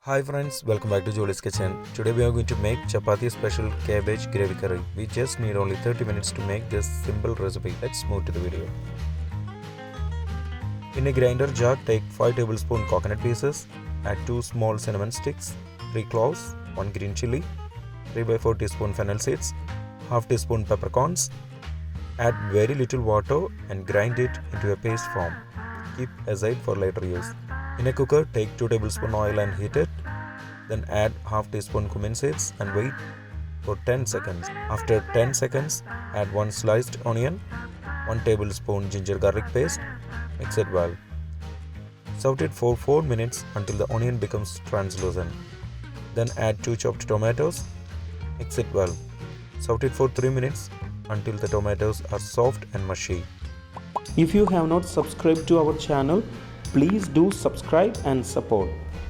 Hi friends, welcome back to Jolys kitchen. Today we are going to make Chapathi Special Cabbage gravy curry. We just need only 30 minutes to make this simple recipe. Let's move to the video. In a grinder jar, take 5 tablespoons coconut pieces, add 2 small cinnamon sticks, 3 cloves, 1 green chillie, 3/4 teaspoon fennel seeds, half teaspoon peppercorns. Add very little water and grind it into a paste form. Keep aside for later use. In a cooker, take 2 tablespoons oil and heat it. Then add half teaspoon cumin seeds and wait for 10 seconds. After 10 seconds, add 1 sliced onion, 1 tablespoon ginger garlic paste. Mix it well. Saute it for 4 minutes until the onion becomes translucent. Then add 2 chopped tomatoes. Mix it well. Saute it for 3 minutes until the tomatoes are soft and mushy. If you have not subscribed to our channel, please do subscribe and support.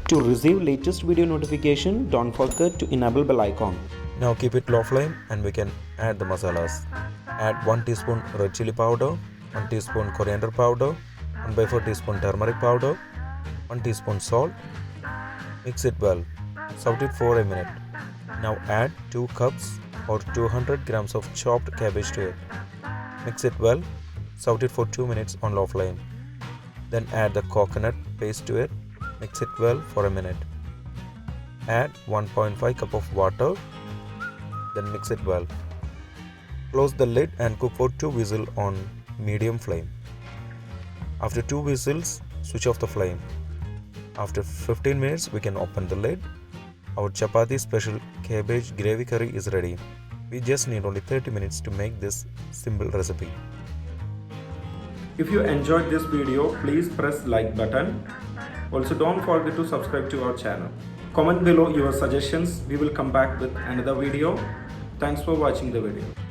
To receive latest video notification, don't forget to enable bell icon. Now keep it low flame and we can add the masalas. Add 1 teaspoon red chili powder, 1 teaspoon coriander powder, 1/4 teaspoon turmeric powder, 1 teaspoon salt. Mix it well. Saute it for a minute. Now add 2 cups or 200 grams of chopped cabbage to it. Mix it well. Saute it for 2 minutes on low flame. Then add the coconut paste to it. Mix it well for a minute. Add 1.5 cup of water. Then mix it well. Close the lid and cook for 2 whistles on medium flame. After 2 whistles, switch off the flame. After 15 minutes, we can open the lid. Our Chapathi Special Cabbage gravy curry is ready. We just need only 30 minutes to make this simple recipe. If you enjoyed this video, please press like button. Also, don't forget to subscribe to our channel. Comment below your suggestions. We will come back with another video. Thanks for watching the video.